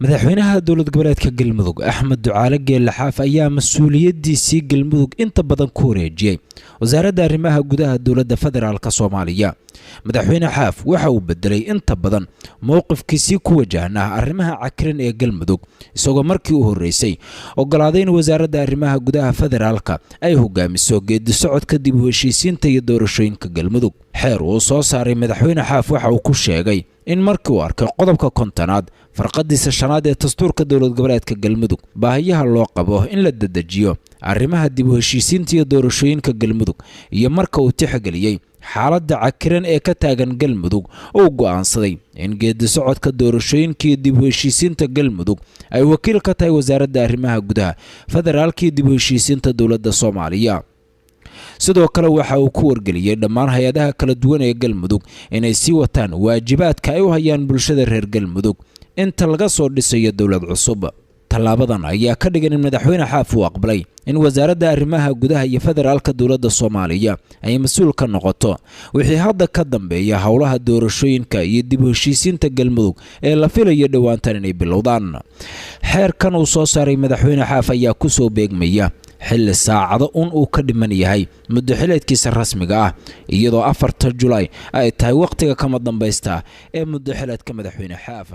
madaxweynaha dowlad goboleedka galmudug axmed ducaale geelle xaaf ayaa mas'uuliyadiisii galmudug inta badan ku wareejiyay wasaaradda arrimaha gudaha dowladda federaalka Soomaaliya. madaxweyne xaaf waxa uu bedelay inta badan mowqifkiisii ku wajahnaa arrimaha cakiran ee galmudug isagoo markii uu horeysay ogolaaday in wasaaradda arrimaha gudaha federaalka ay hogaamiso geedi socodka dib u heshiisiinta iyo doorashooyinka galmudug. xeer uu soo saaray madaxweyne xaaf waxa uu ku sheegay in markii uu arkay qodobka 50aad farqadiisa 5aad ee dastuurka dowlad goboleedka galmudug baahiyaha loo qabo in la dedejiyo arrimaha dib u heshiisiinta iyo doorashooyinka galmudug iyo marka uu tixgeliyay xaaladda cakiran ee ka taagan galmudug oo go'aansaday in geedi socodka doorashooyinka iyo dib u heshiisiinta galmudug ay wakiil ka tahay wasaaradda arrimaha gudaha federaalka iyo dib u heshiisiinta dowladda Soomaaliya. sidoo kale waxa uu ku wargeliyay dhammaan hay'adaha kala duwan ee galmudug inay sii wataan waajibaadka ay u hayaan bulshada reer galmudug inta laga soo dhisayo dowlad cusub. talaabadan ayaa ka dhigan in madaxweyne xaaf uu aqbalay in wasaaradda arrimaha gudaha iyo federaalka dowladda Soomaaliya ay mas'uul ka noqoto wixii hadda ka dambeeya howlaha doorashooyinka iyo dib u heshiisiinta galmudug ee la filayo dhawaantan inay bilowdaan. xeerkan uu soo saaray madaxweyne xaaf ayaa ku soo beegmaya xilli saacado uu ka dhiman yahay muddo xileedkiisa rasmiga ah iyadoo 4 Julaay ay tahay waqtiga kama dambaysta ee muddo xileedka madaxweyne xaaf.